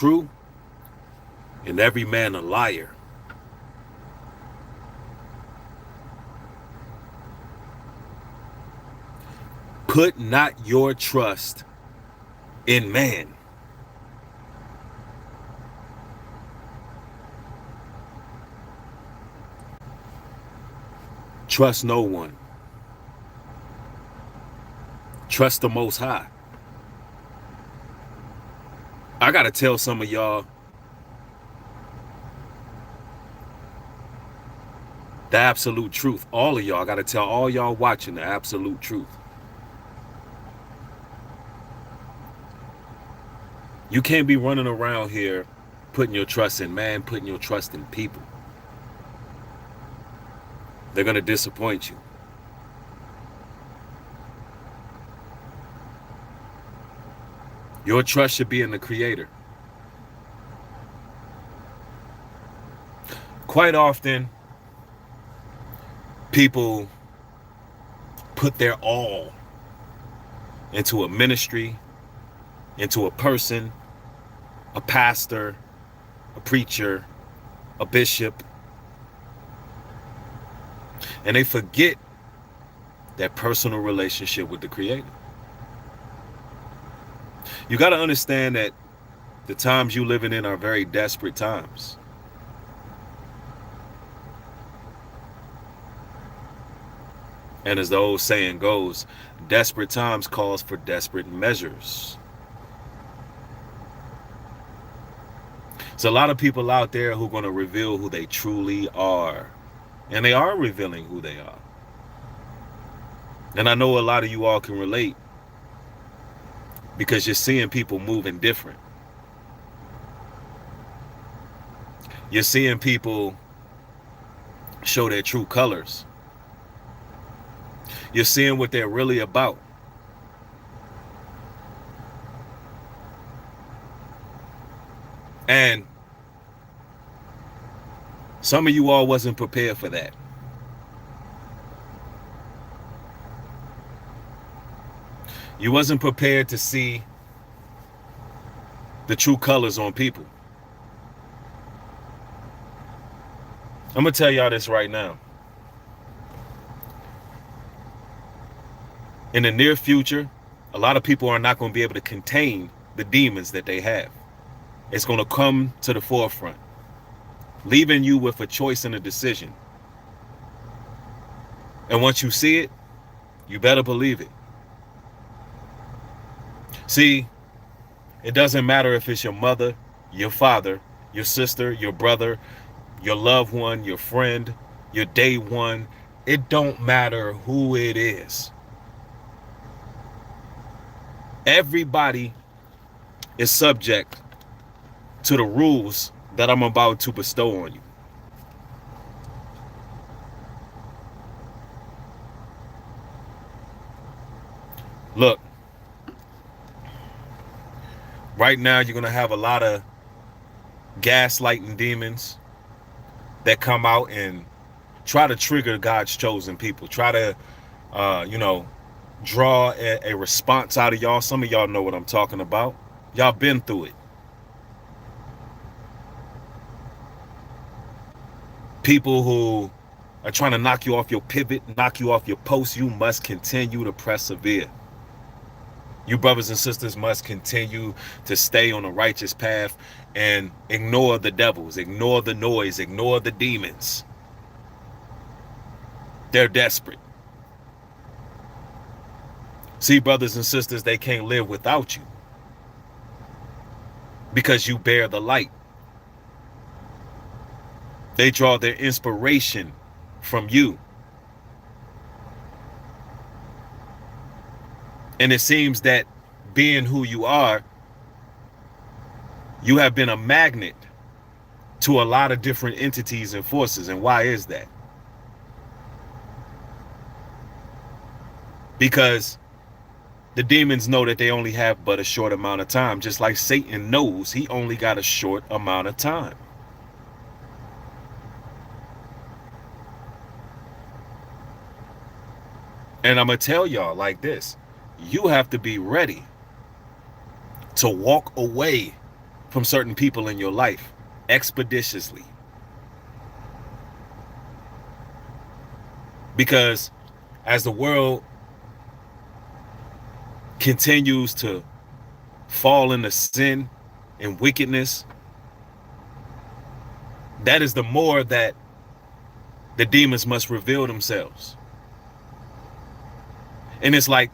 true and every man a liar. Put not your trust in man. Trust no one. Trust the Most High. I got to tell some of y'all the absolute truth. All of y'all, I got to tell all y'all watching the absolute truth. You can't be running around here putting your trust in man, putting your trust in people. They're going to disappoint you. Your trust should be in the Creator. Quite often, people put their all into a ministry, into a person, a pastor, a preacher, a bishop, and they forget that personal relationship with the Creator. You got to understand that the times you living in are very desperate times. And as the old saying goes, desperate times calls for desperate measures. There's a lot of people out there who are going to reveal who they truly are. And they are revealing who they are. And I know a lot of you all can relate because you're seeing people moving different. You're seeing people show their true colors. You're seeing what they're really about. And some of you all wasn't prepared for that. You wasn't prepared to see the true colors on people. I'm going to tell y'all this right now. In the near future, a lot of people are not going to be able to contain the demons that they have. It's going to come to the forefront, leaving you with a choice and a decision. And once you see it, you better believe it. See, it doesn't matter if it's your mother, your father, your sister, your brother, your loved one, your friend, your day one. It don't matter who it is. Everybody is subject to the rules that I'm about to bestow on you. Look, right now you're going to have a lot of gaslighting demons that come out and try to trigger God's chosen people. Try to, draw a response out of y'all. Some of y'all know what I'm talking about. Y'all been through it. People who are trying to knock you off your pivot, knock you off your post, you must continue to persevere. You brothers and sisters must continue to stay on a righteous path and ignore the devils, ignore the noise, ignore the demons. They're desperate. See, brothers and sisters, they can't live without you because you bear the light. They draw their inspiration from you. And it seems that being who you are, you have been a magnet to a lot of different entities and forces. And why is that? Because the demons know that they only have but a short amount of time, just like Satan knows he only got a short amount of time. And I'm going to tell y'all like this. You have to be ready to walk away from certain people in your life expeditiously. Because as the world continues to fall into sin and wickedness, that is the more that the demons must reveal themselves. And it's like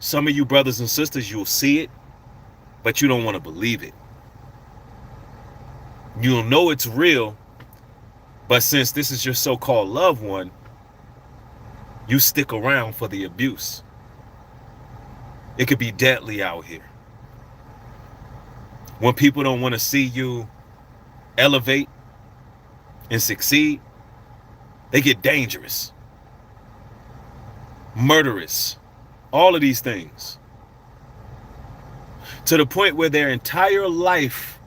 some of you brothers and sisters, you'll see it, but you don't want to believe it. You'll know it's real, but since this is your so-called loved one, you stick around for the abuse. It could be deadly out here. When people don't want to see you elevate and succeed, they get dangerous, murderous, all of these things. To the point where their entire life,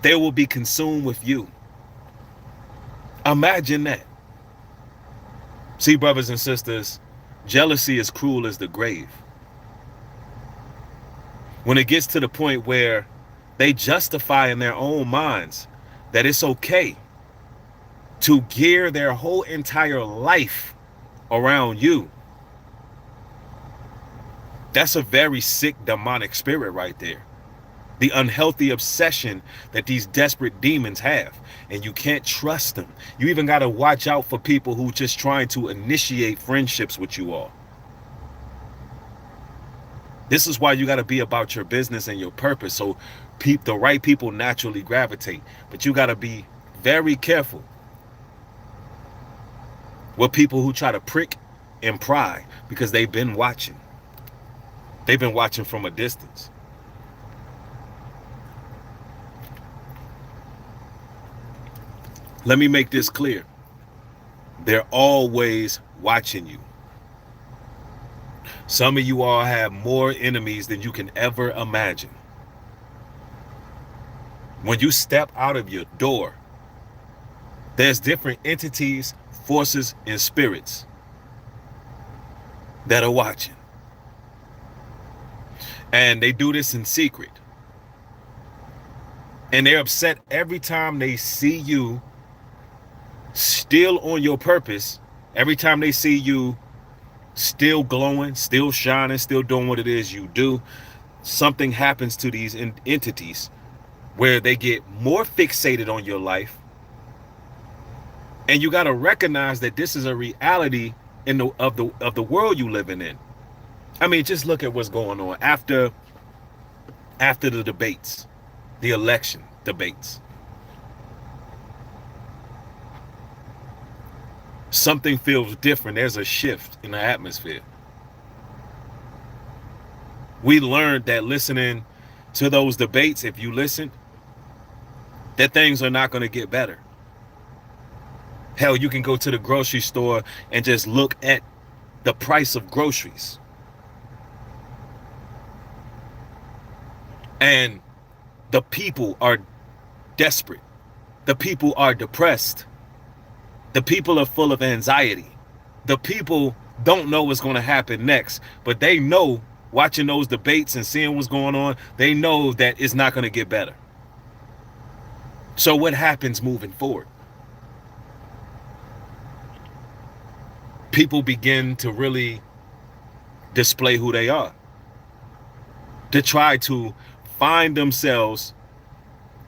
they will be consumed with you. Imagine that. See, brothers and sisters, jealousy is cruel as the grave. When it gets to the point where they justify in their own minds that it's okay to gear their whole entire life around you, that's a very sick demonic spirit right there. The unhealthy obsession that these desperate demons have, and you can't trust them. You even got to watch out for people who just trying to initiate friendships with you all. This is why you got to be about your business and your purpose, so the right people naturally gravitate. But you got to be very careful with people who try to prick and pry, because they've been watching. They've been watching from a distance. Let me make this clear. They're always watching you. Some of you all have more enemies than you can ever imagine. When you step out of your door, there's different entities, forces, and spirits that are watching. And they do this in secret. And they're upset every time they see you still on your purpose, every time they see you still glowing, still shining, still doing what it is you do. Something happens to these entities where they get more fixated on your life. And you got to recognize that this is a reality of the world you living in. I mean, just look at what's going on after the debates, the election debates. Something feels different. There's a shift in the atmosphere. We learned that listening to those debates, if you listen, that things are not going to get better. Hell, you can go to the grocery store and just look at the price of groceries. And the people are desperate. The people are depressed. The people are full of anxiety. The people don't know what's going to happen next, but they know, watching those debates and seeing what's going on, they know that it's not going to get better. So what happens moving forward? People begin to really display who they are, to try to find themselves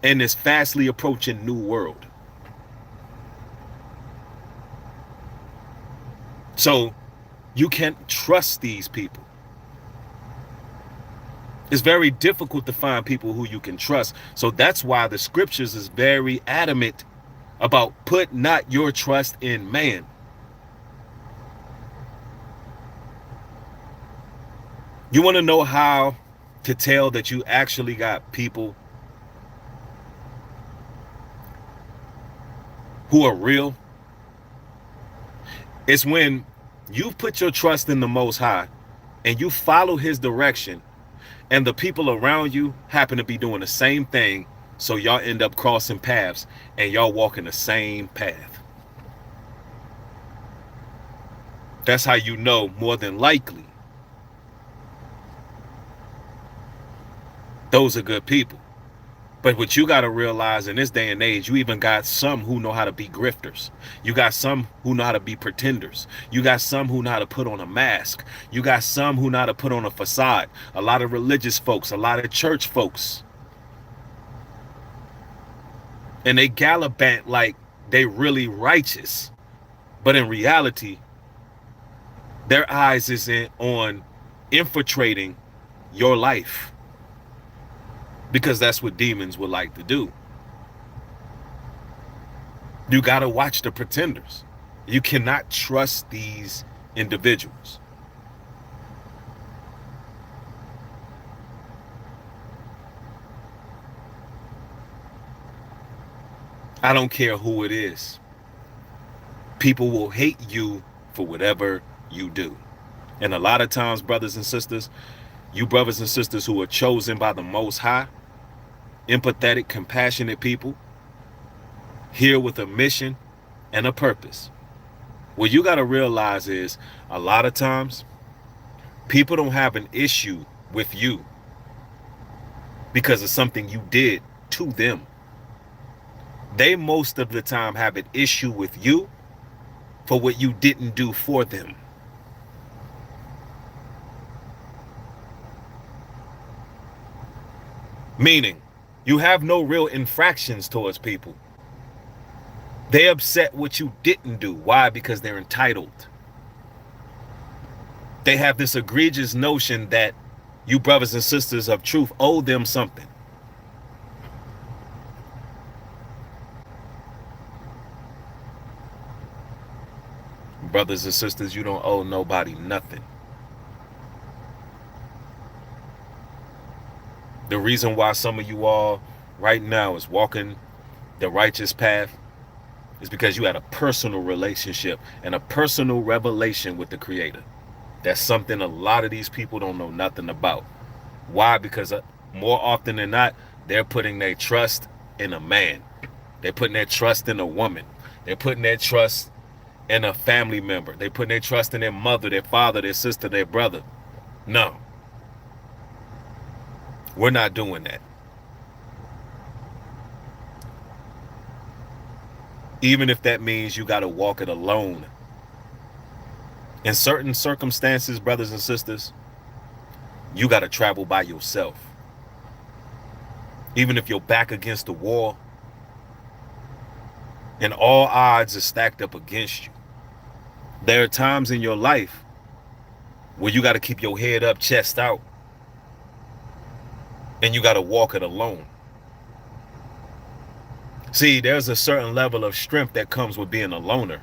in this fastly approaching new world. So you can't trust these people. It's very difficult to find people who you can trust. So that's why the scriptures is very adamant about put not your trust in man. You want to know how to tell that you actually got people who are real? It's when you put your trust in the Most High and you follow his direction, and the people around you happen to be doing the same thing, so y'all end up crossing paths and y'all walking the same path. That's how you know more than likely Those are good people. But what you got to realize in this day and age, you even got some who know how to be grifters. You got some who know how to be pretenders. You got some who know how to put on a mask. You got some who know how to put on a facade. A lot of religious folks, a lot of church folks. And they gallivant like they really righteous. But in reality, their eyes isn't on infiltrating your life. Because that's what demons would like to do. You got to watch the pretenders. You cannot trust these individuals. I don't care who it is. People will hate you for whatever you do. And a lot of times, brothers and sisters, you brothers and sisters who are chosen by the Most High, empathetic, compassionate people, here with a mission and a purpose. What you got to realize is a lot of times people don't have an issue with you because of something you did to them. They most of the time have an issue with you for what you didn't do for them. Meaning, you have no real infractions towards people. They upset what you didn't do. Why? Because they're entitled. They have this egregious notion that you brothers and sisters of truth owe them something. Brothers and sisters, you don't owe nobody nothing. The reason why some of you all right now is walking the righteous path is because you had a personal relationship and a personal revelation with the Creator. That's something a lot of these people don't know nothing about. Why? Because more often than not, they're putting their trust in a man. They're putting their trust in a woman. They're putting their trust in a family member. They're putting their trust in their mother, their father, their sister, their brother. No. We're not doing that. Even if that means you got to walk it alone. In certain circumstances, brothers and sisters, you got to travel by yourself. Even if you're back against the wall and all odds are stacked up against you. There are times in your life where you got to keep your head up, chest out, and you got to walk it alone. See, there's a certain level of strength that comes with being a loner.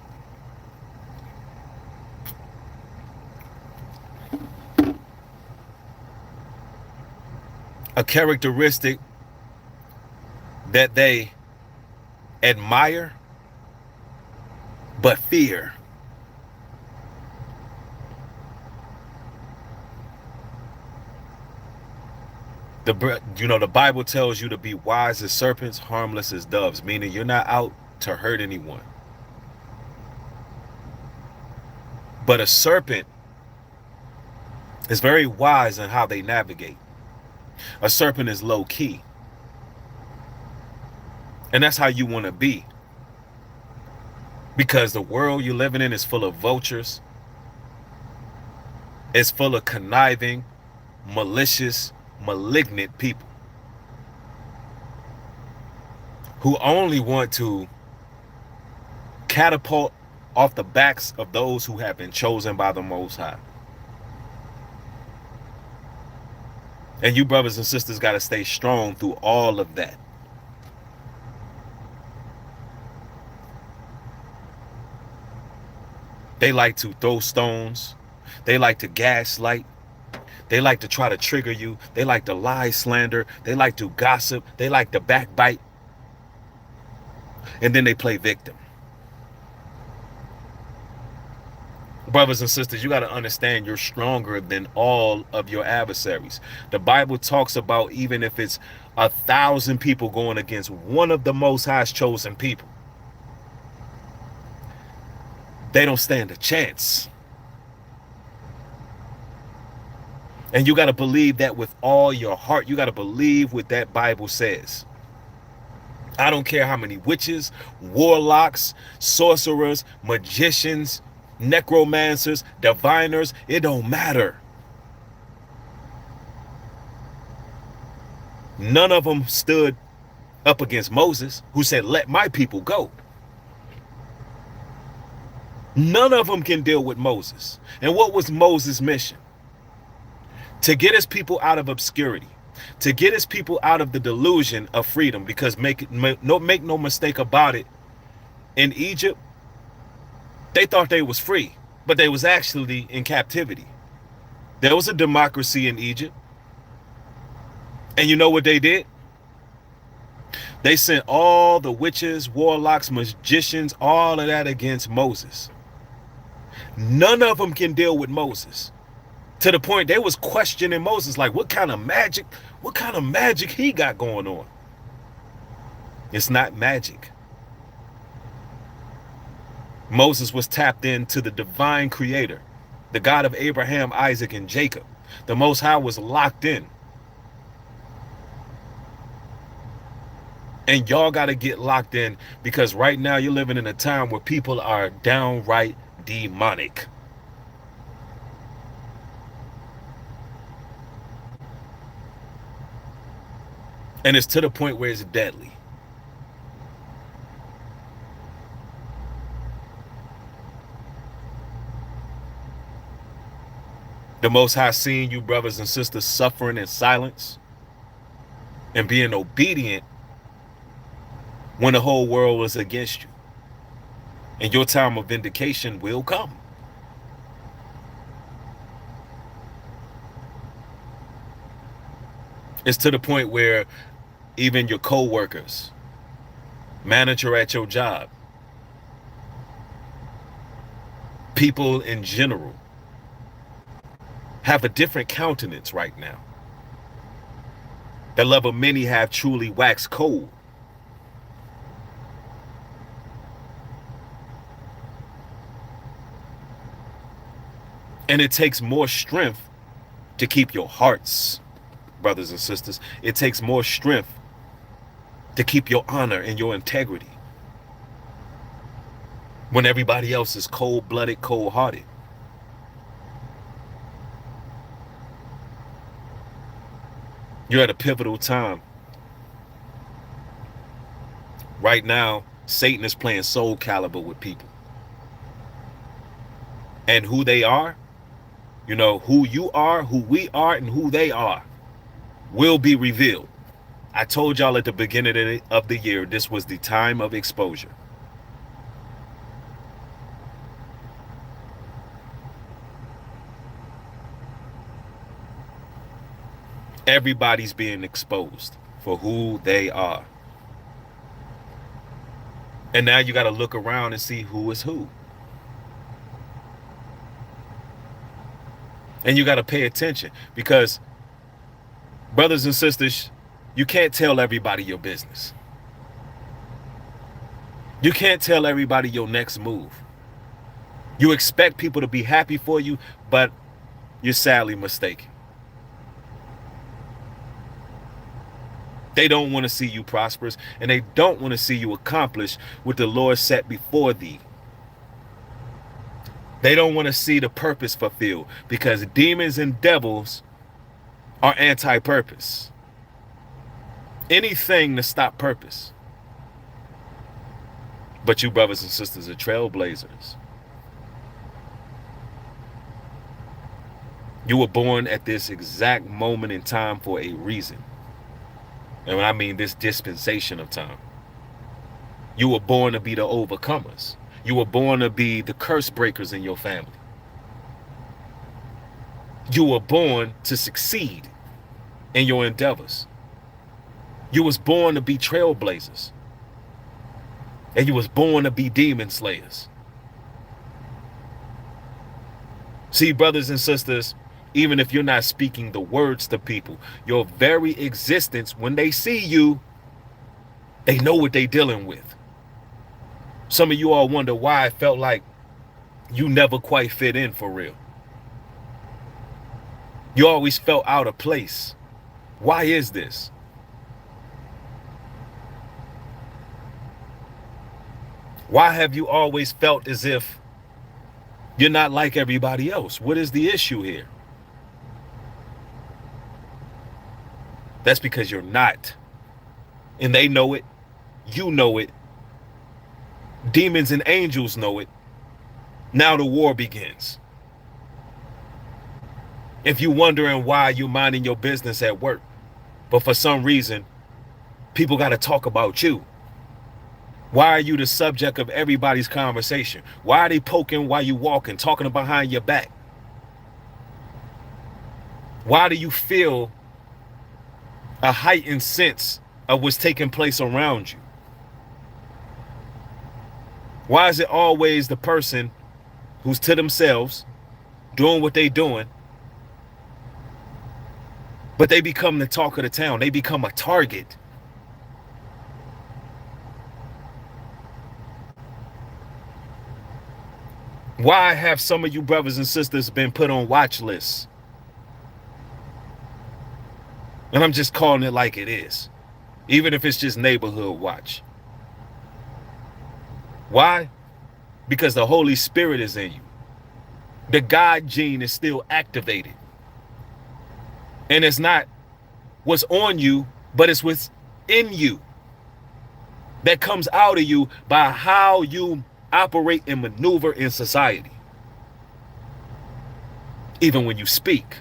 A characteristic that they admire but fear. The Bible tells you to be wise as serpents, harmless as doves, meaning you're not out to hurt anyone. But a serpent is very wise in how they navigate. A serpent is low key. And that's how you want to be. Because the world you're living in is full of vultures. It's full of conniving, malicious, malignant people who only want to catapult off the backs of those who have been chosen by the Most High. And you brothers and sisters got to stay strong through all of that. They like to throw stones. They like to gaslight. They like to try to trigger you. They like to lie, slander. They like to gossip. They like to backbite. And then they play victim. Brothers and sisters, you got to understand you're stronger than all of your adversaries. The Bible talks about even if it's 1,000 people going against one of the Most High's chosen people, they don't stand a chance. And you got to believe that with all your heart. You got to believe what that Bible says. I don't care how many witches, warlocks, sorcerers, magicians, necromancers, diviners, it don't matter. None of them stood up against Moses, who said, let my people go. None of them can deal with Moses. And what was Moses' mission? To get his people out of obscurity, to get his people out of the delusion of freedom. Because make no mistake about it, in Egypt, they thought they was free, but they was actually in captivity. There was a democracy in Egypt. And you know what they did? They sent all the witches, warlocks, magicians, all of that against Moses. None of them can deal with Moses. To the point they was questioning Moses, like, what kind of magic he got going on? It's not magic. Moses was tapped into the divine creator, the God of Abraham, Isaac, and Jacob. The Most High was locked in. And y'all got to get locked in, because right now you're living in a time where people are downright demonic. And it's to the point where it's deadly. The Most High seeing you brothers and sisters suffering in silence and being obedient when the whole world was against you. And your time of vindication will come. It's to the point where even your co-workers, manager at your job, people in general have a different countenance right now. The love of many have truly waxed cold. And it takes more strength to keep your hearts, brothers and sisters. It takes more strength to keep your honor and your integrity when everybody else is cold-blooded, cold-hearted. You're at a pivotal time. Right now, Satan is playing Soul Calibur with people. And who they are, you know, who you are, who we are, and who they are will be revealed. I told y'all at the beginning of the year, this was the time of exposure. Everybody's being exposed for who they are. And now you got to look around and see who is who. And you got to pay attention, because brothers and sisters, you can't tell everybody your business. You can't tell everybody your next move. You expect people to be happy for you, but you're sadly mistaken. They don't want to see you prosperous, and they don't want to see you accomplish what the Lord set before thee. They don't want to see the purpose fulfilled, because demons and devils are anti-purpose. Anything to stop purpose. But you brothers and sisters are trailblazers. You were born at this exact moment in time for a reason. And when I mean this dispensation of time, you were born to be the overcomers. You were born to be the curse breakers in your family. You were born to succeed in your endeavors. You was born to be trailblazers. And you was born to be demon slayers. See, brothers and sisters, even if you're not speaking the words to people, your very existence, when they see you, they know what they're dealing with. Some of you all wonder why I felt like you never quite fit in for real. You always felt out of place. Why is this? Why have you always felt as if you're not like everybody else? What is the issue here? That's because you're not. And they know it. You know it. Demons and angels know it. Now the war begins. If you're wondering why you're minding your business at work, but for some reason, people got to talk about you. Why are you the subject of everybody's conversation? Why are they poking while you walking, talking behind your back? Why do you feel a heightened sense of what's taking place around you? Why is it always the person who's to themselves, doing what they doing, but they become the talk of the town? They become a target. Why have some of you brothers and sisters been put on watch lists? And I'm just calling it like it is, even if it's just neighborhood watch. Why? Because the Holy Spirit is in you. The God gene is still activated. And it's not what's on you, but it's what's in you that comes out of you by how you operate and maneuver in society. Even when you speak.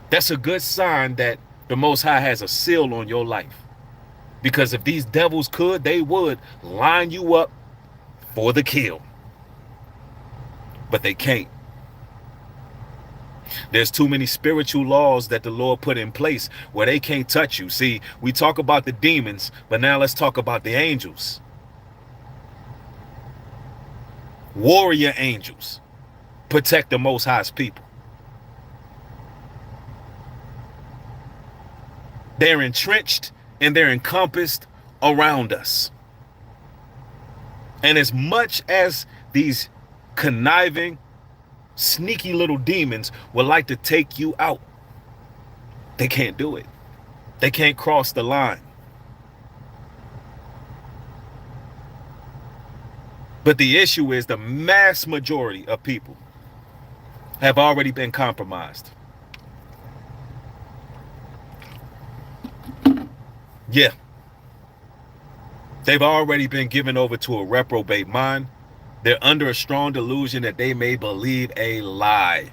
That's a good sign that the Most High has a seal on your life. Because if these devils could, they would line you up for the kill. But they can't. There's too many spiritual laws that the Lord put in place where they can't touch you. See, we talk about the demons, but now let's talk about the angels. Warrior angels protect the Most High's people. They're entrenched and they're encompassed around us. And as much as these conniving, sneaky little demons would like to take you out, they can't do it. They can't cross the line. But the issue is the mass majority of people have already been compromised. Yeah. They've already been given over to a reprobate mind. They're under a strong delusion that they may believe a lie.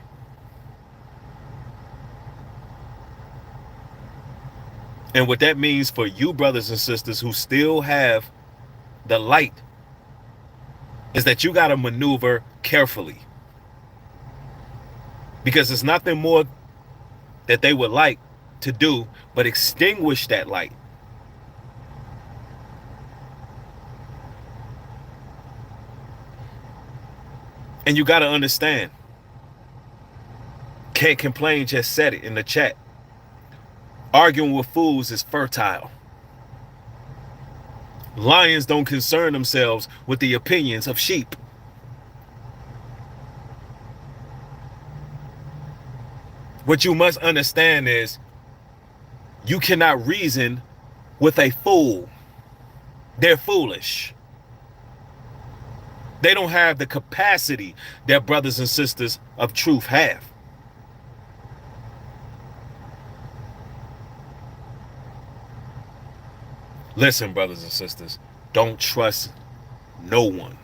And what that means for you brothers and sisters who still have the light is that you got to maneuver carefully. Because there's nothing more that they would like to do but extinguish that light. And you got to understand, Can't Complain just said it in the chat. Arguing with fools is fertile. Lions don't concern themselves with the opinions of sheep. What you must understand is you cannot reason with a fool. They're foolish. They don't have the capacity that brothers and sisters of truth have. Listen, brothers and sisters, don't trust no one.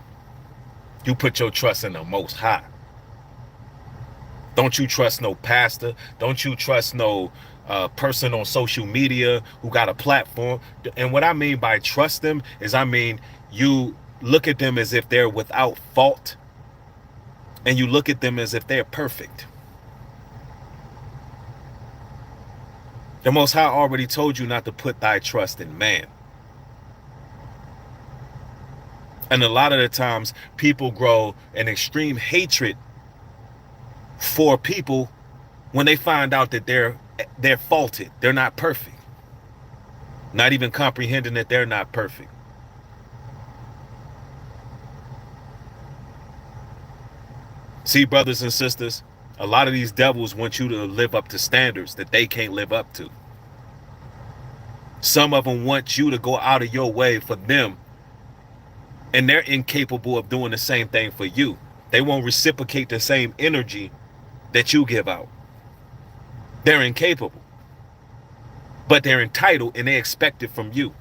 You put your trust in the Most High. Don't you trust no pastor. Don't you trust no person on social media who got a platform. And what I mean by trust them is I mean you look at them as if they're without fault, and you look at them as if they're perfect. The Most High already told you not to put thy trust in man. And a lot of the times people grow an extreme hatred for people when they find out that they're faulted. They're not perfect. Not even comprehending that they're not perfect. See, brothers and sisters, a lot of these devils want you to live up to standards that they can't live up to. Some of them want you to go out of your way for them, and they're incapable of doing the same thing for you. They won't reciprocate the same energy that you give out. They're incapable, but they're entitled and they expect it from you.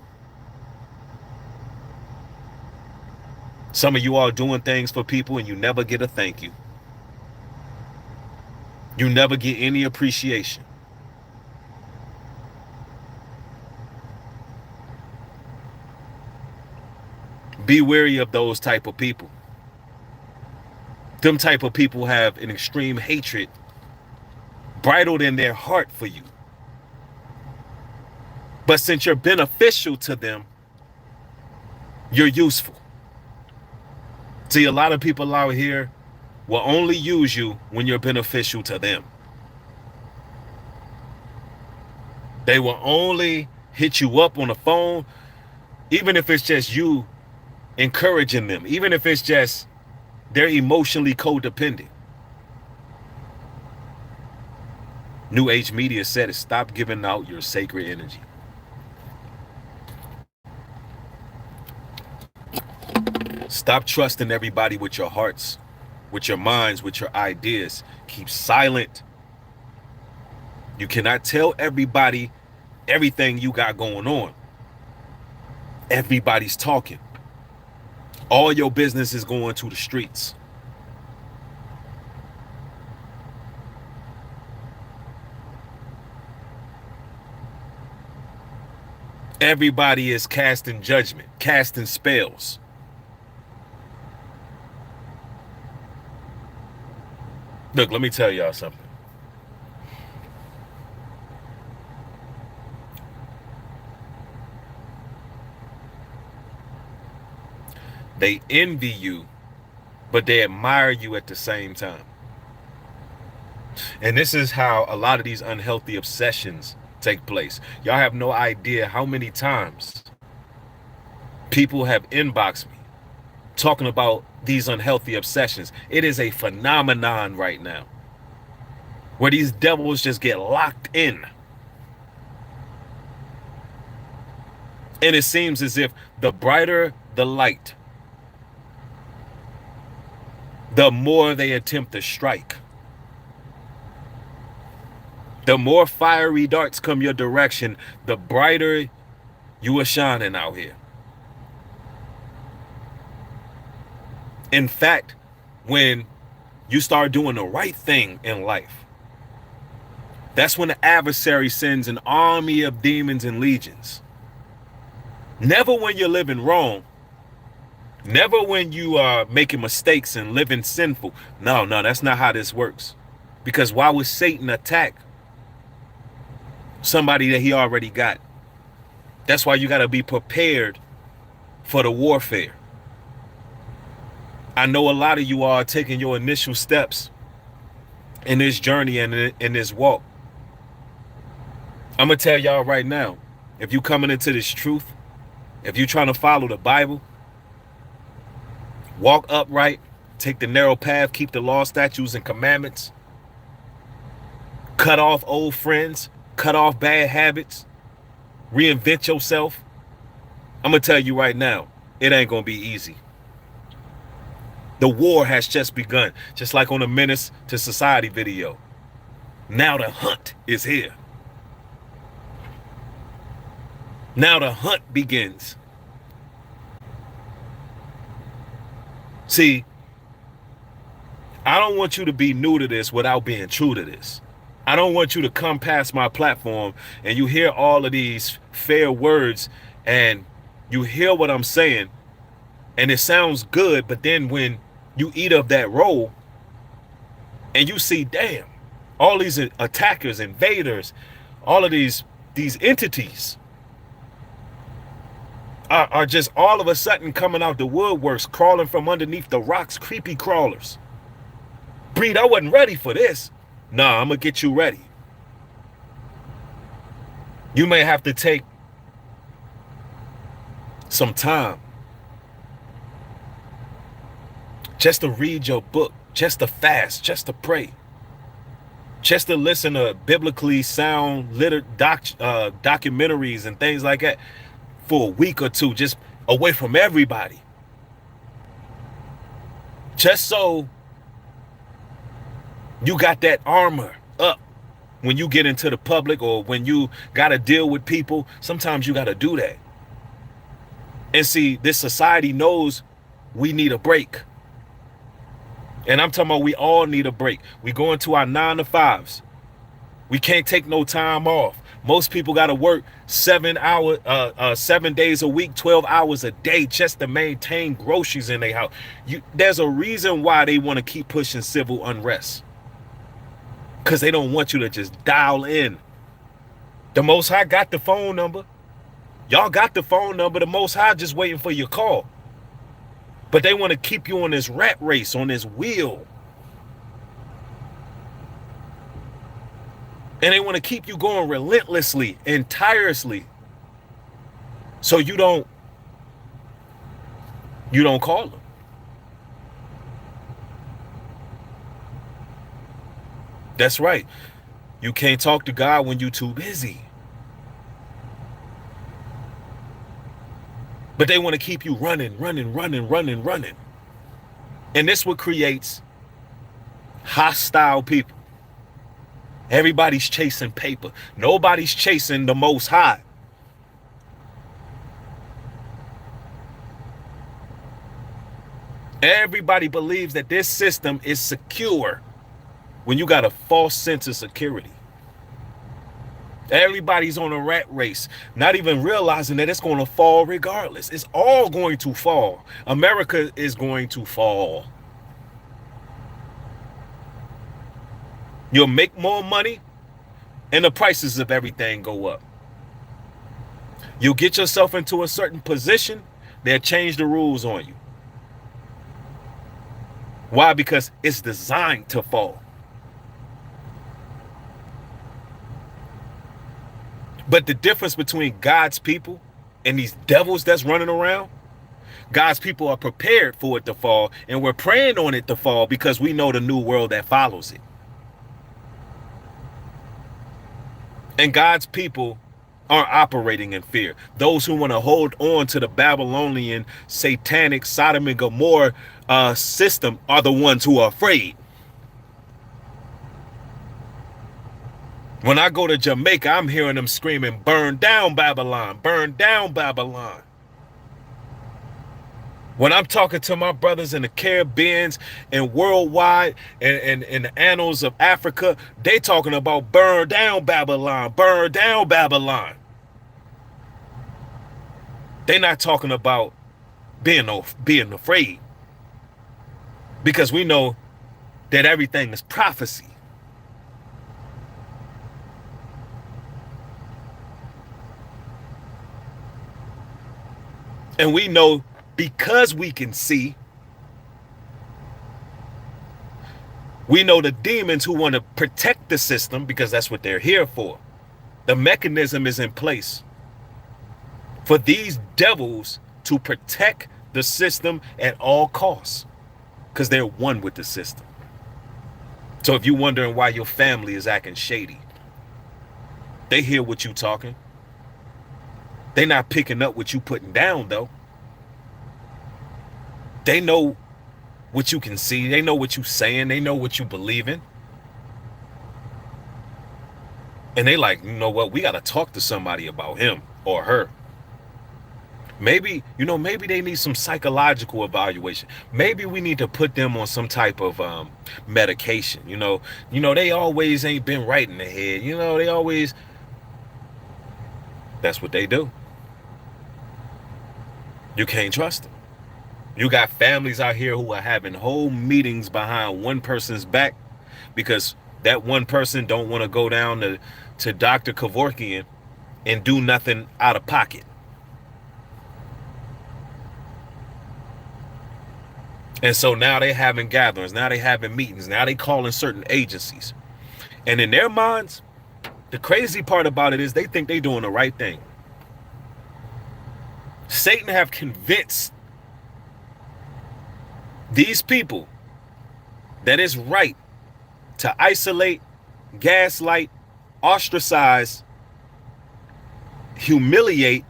Some of you are doing things for people and you never get a thank you. You never get any appreciation. Be wary of those type of people. Them type of people have an extreme hatred bridled in their heart for you. But since you're beneficial to them, you're useful. See, a lot of people out here will only use you when you're beneficial to them. They will only hit you up on the phone, even if it's just you encouraging them, even if it's just they're emotionally codependent. New Age media said it. Stop giving out your sacred energy. Stop trusting everybody with your hearts, with your minds, with your ideas. Keep silent. You cannot tell everybody everything you got going on. Everybody's talking. All your business is going to the streets. Everybody is casting judgment, casting spells. Look, let me tell y'all something. They envy you, but they admire you at the same time. And this is how a lot of these unhealthy obsessions take place. Y'all have no idea how many times people have inboxed me talking about these unhealthy obsessions. It is a phenomenon right now where these devils just get locked in. And it seems as if the brighter the light, the more they attempt to strike. The more fiery darts come your direction, the brighter you are shining out here. In fact, when you start doing the right thing in life, that's when the adversary sends an army of demons and legions. Never when you're living wrong. Never when you are making mistakes and living sinful. No, that's not how this works. Because why would Satan attack somebody that he already got? That's why you got to be prepared for the warfare. I know a lot of you are taking your initial steps in this journey and in this walk. I'm going to tell y'all right now, if you coming into this truth, if you trying to follow the Bible, walk upright, take the narrow path, keep the law, statutes, and commandments, cut off old friends, cut off bad habits, reinvent yourself, I'm going to tell you right now, it ain't going to be easy. The war has just begun, just like on the Menace to Society video. Now the hunt is here. Now the hunt begins. See, I don't want you to be new to this without being true to this. I don't want you to come past my platform and you hear all of these fair words and you hear what I'm saying and it sounds good, but then when you eat of that roll and you see, damn, all these attackers, invaders, all of these entities are just all of a sudden coming out the woodworks, crawling from underneath the rocks, creepy crawlers. Breed, I wasn't ready for this. Nah, I'm gonna get you ready. You may have to take some time just to read your book, just to fast, just to pray, just to listen to biblically sound documentaries and things like that for a week or two, just away from everybody. Just so you got that armor up when you get into the public or when you got to deal with people. Sometimes you got to do that. And see, this society knows we need a break. And I'm talking about we all need a break. We go into our 9 to 5s. We can't take no time off. Most people got to work 7 days a week, 12 hours a day just to maintain groceries in their house. There's a reason why they want to keep pushing civil unrest. Because they don't want you to just dial in. The Most High got the phone number. Y'all got the phone number. The Most High just waiting for your call. But they want to keep you on this rat race, on this wheel. And they want to keep you going relentlessly and tirelessly. So you don't call them. That's right. You can't talk to God when you're too busy. But they want to keep you running. And this what creates hostile people. Everybody's chasing paper. Nobody's chasing the Most High. Everybody believes that this system is secure when you got a false sense of security. Everybody's on a rat race, not even realizing that it's going to fall regardless. It's all going to fall. America is going to fall. You'll make more money and the prices of everything go up. You'll get yourself into a certain position, they'll change the rules on you. Why? Because it's designed to fall. But the difference between God's people and these devils that's running around, God's people are prepared for it to fall, and we're praying on it to fall because we know the new world that follows it. And God's people aren't operating in fear. Those who want to hold on to the Babylonian, satanic, Sodom and Gomorrah system are the ones who are afraid. When I go to Jamaica, I'm hearing them screaming, "Burn down Babylon, burn down Babylon." When I'm talking to my brothers in the Caribbean and worldwide and in the annals of Africa, they talking about burn down Babylon, burn down Babylon. They not talking about being afraid, because we know that everything is prophecy. And we know, because we can see, we know the demons who want to protect the system, because that's what they're here for. The mechanism is in place for these devils to protect the system at all costs, because they're one with the system. So if you're wondering why your family is acting shady, they hear what you talking. They not picking up what you putting down, though. They know what you can see. They know what you saying. They know what you believe in. And they like, you know what? We got to talk to somebody about him or her. Maybe, maybe they need some psychological evaluation. Maybe we need to put them on some type of medication. They always ain't been right in the head. They always, that's what they do. You can't trust them. You got families out here who are having whole meetings behind one person's back because that one person don't want to go down to Dr. Kevorkian and do nothing out of pocket. And so now they having gatherings, now they having meetings, now they calling certain agencies. And in their minds, the crazy part about it is they think they doing the right thing. Satan have convinced these people that it's right to isolate, gaslight, ostracize, humiliate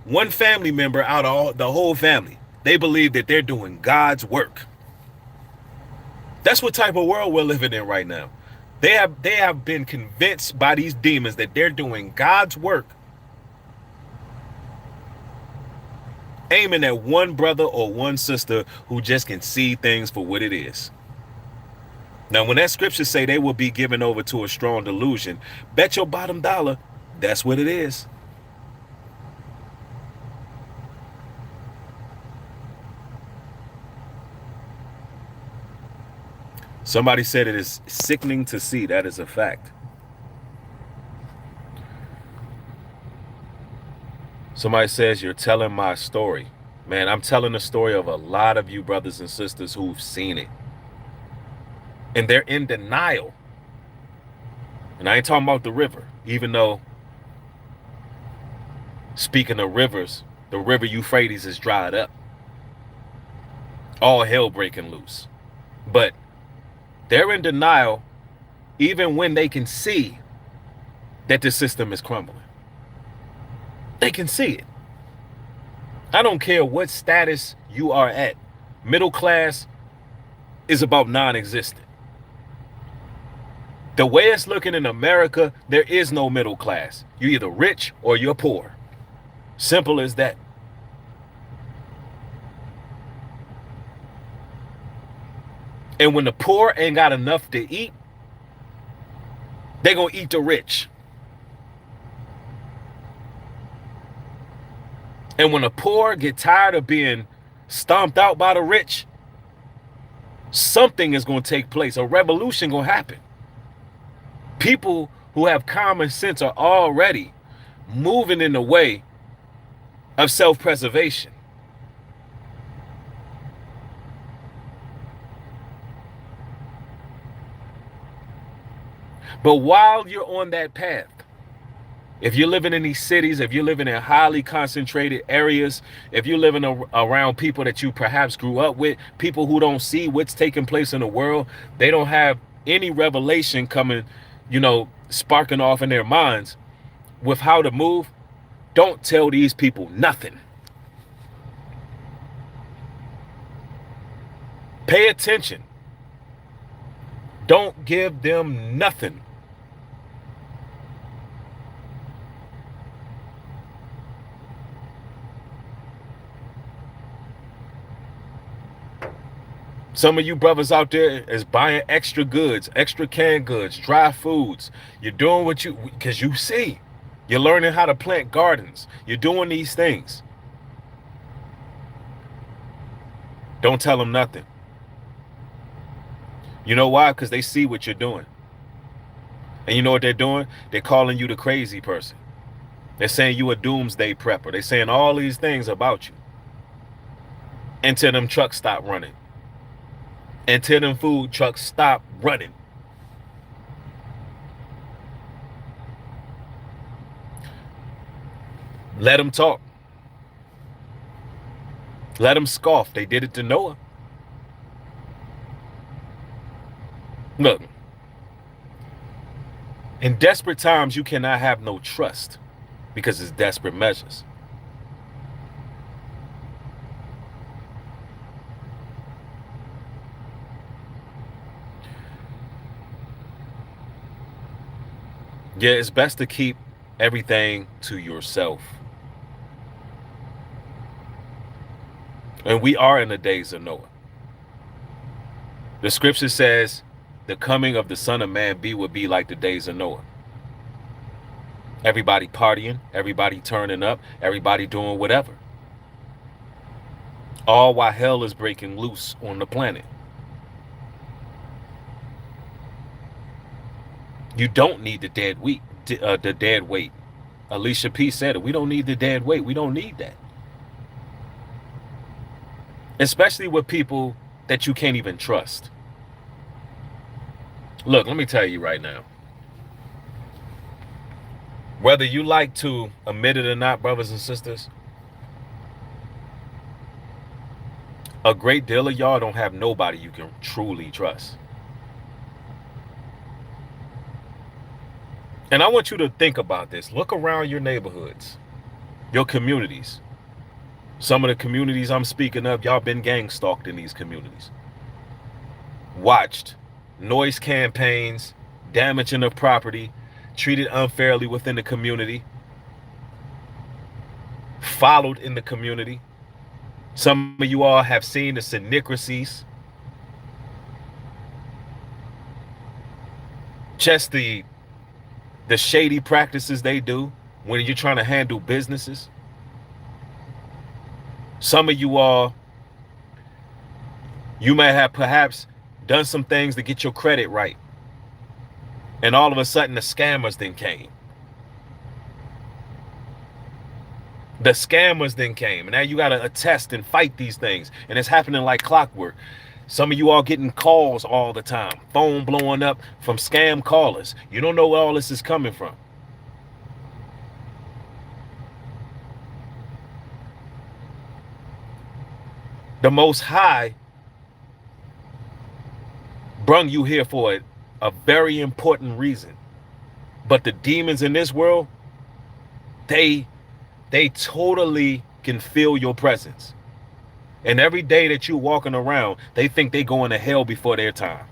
one family member out of the whole family. They believe that they're doing God's work. That's what type of world we're living in right now. They have been convinced by these demons that they're doing God's work, aiming at one brother or one sister who just can see things for what it is. Now, when that scripture say they will be given over to a strong delusion, bet your bottom dollar that's what it is. Somebody said it is sickening to see. That is a fact. Somebody says you're telling my story. Man, I'm telling the story of a lot of you brothers and sisters who've seen it. And they're in denial. And I ain't talking about the river, even though, speaking of rivers, the river Euphrates is dried up. All hell breaking loose. But they're in denial even when they can see that the system is crumbling. They can see it. I don't care what status you are at. Middle class is about non-existent. The way it's looking in America, there is no middle class. You're either rich or you're poor. Simple as that. And when the poor ain't got enough to eat, they're going to eat the rich. And when the poor get tired of being stomped out by the rich, something is going to take place. A revolution going to happen. People who have common sense are already moving in the way of self-preservation. But while you're on that path, if you're living in these cities, if you're living in highly concentrated areas, if you're living around people that you perhaps grew up with, people who don't see what's taking place in the world, they don't have any revelation coming, sparking off in their minds with how to move, don't tell these people nothing. Pay attention. Don't give them nothing. Some of you brothers out there is buying extra goods, extra canned goods, dry foods. You're doing because you see. You're learning how to plant gardens. You're doing these things. Don't tell them nothing. You know why? Because they see what you're doing. And you know what they're doing? They're calling you the crazy person. They're saying you a doomsday prepper. They're saying all these things about you. Until them trucks stop running. Until them food trucks stop running. Let them talk. Let them scoff. They did it to Noah. Look, in desperate times, you cannot have no trust because it's desperate measures. Yeah, it's best to keep everything to yourself. And we are in the days of Noah. The scripture says, the coming of the Son of Man would be like the days of Noah. Everybody partying, everybody turning up, everybody doing whatever. All while hell is breaking loose on the planet. You don't need the dead weight. Alicia P said it. We don't need the dead weight. We don't need that. Especially with people that you can't even trust. Look, let me tell you right now. Whether you like to admit it or not, brothers and sisters, a great deal of y'all don't have nobody you can truly trust. And I want you to think about this. Look around your neighborhoods, your communities. Some of the communities I'm speaking of, y'all been gang stalked in these communities. Watched noise campaigns, damaging of property, treated unfairly within the community, followed in the community. Some of you all have seen the syncrecies, just the shady practices they do when you're trying to handle businesses. Some of you all, you may have perhaps done some things to get your credit right, and all of a sudden the scammers then came. The scammers then came, and now you got to attest and fight these things, and it's happening like clockwork. Some of you all getting calls all the time, phone blowing up from scam callers. You don't know where all this is coming from. The Most High brung you here for a very important reason. But the demons in this world, they totally can feel your presence. And every day that you're walking around, they think they're going to hell before their time.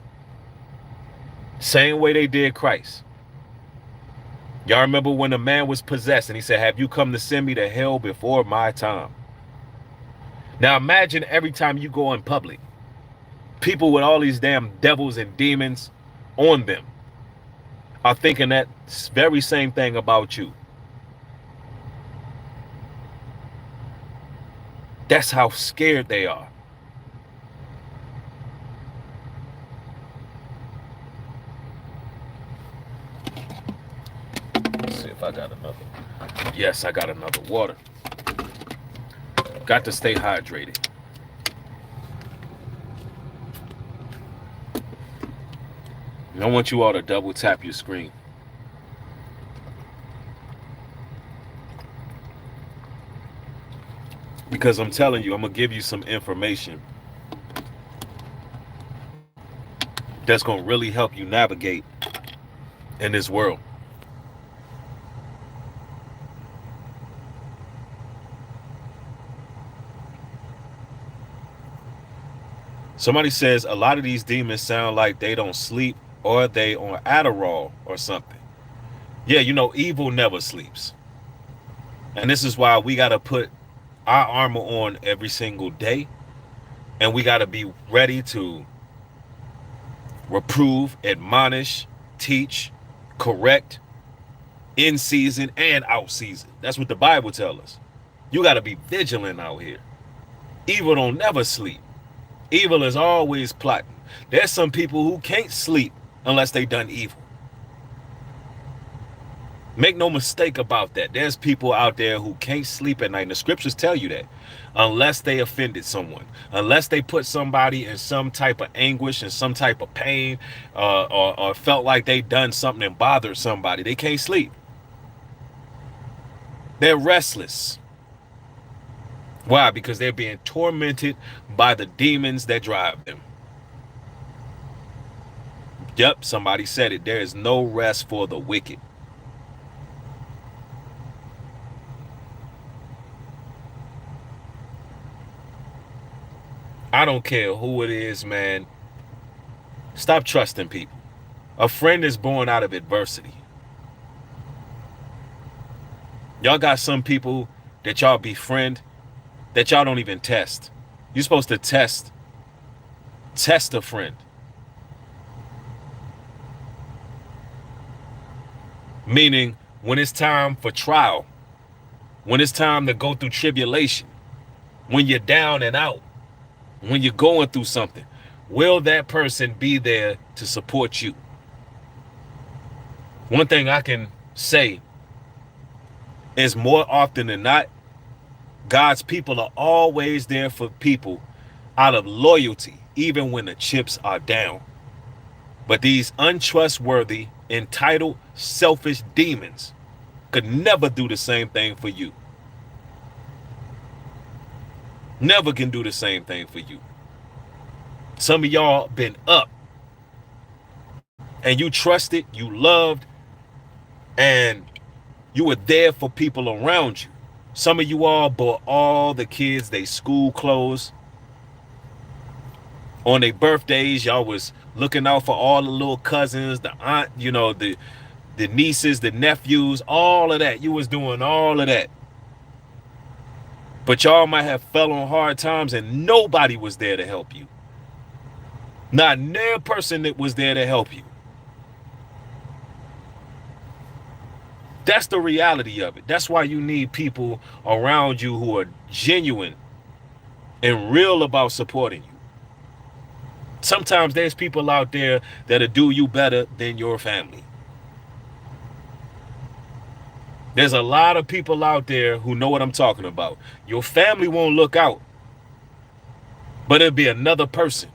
Same way they did Christ. Y'all remember when a man was possessed and he said, have you come to send me to hell before my time? Now imagine every time you go in public, people with all these damn devils and demons on them are thinking that very same thing about you. That's how scared they are. Let's see if I got another. Yes, I got another water. Got to stay hydrated. And I want you all to double tap your screen. Because I'm telling you, I'm going to give you some information that's going to really help you navigate in this world. Somebody says a lot of these demons sound like they don't sleep or they on Adderall or something. Yeah, you know, evil never sleeps. And this is why we got to put our armor on every single day. And we got to be ready to reprove, admonish, teach, correct, in season and out season. That's what the Bible tells us. You got to be vigilant out here. Evil don't never sleep. Evil is always plotting. There's some people who can't sleep unless they done evil. Make no mistake about that. There's people out there who can't sleep at night. And the scriptures tell you that. Unless they offended someone. Unless they put somebody in some type of anguish and some type of pain, or felt like they done something and bothered somebody. They can't sleep. They're restless. Why? Because they're being tormented by the demons that drive them. Yep, somebody said it. There is no rest for the wicked. I don't care who it is, man. Stop trusting people. A friend is born out of adversity. Y'all got some people that y'all befriend that y'all don't even test. You're supposed to test a friend. Meaning when it's time for trial, when it's time to go through tribulation, when you're down and out, when you're going through something, will that person be there to support you? One thing I can say is more often than not, God's people are always there for people out of loyalty, even when the chips are down. But these untrustworthy, entitled, selfish demons could never do the same thing for you. Never can do the same thing for you. Some of y'all been up and you trusted, you loved, And you were there for people around you. Some of you all bought all the kids they school clothes. On their birthdays, y'all was looking out for all the little cousins, the aunt, the nieces, the nephews, all of that. You was doing all of that. But y'all might have fell on hard times and nobody was there to help you. Not no person that was there to help you. That's the reality of it. That's why you need people around you who are genuine and real about supporting you. Sometimes there's people out there that'll do you better than your family. There's a lot of people out there who know what I'm talking about. Your family won't look out, but it'll be another person.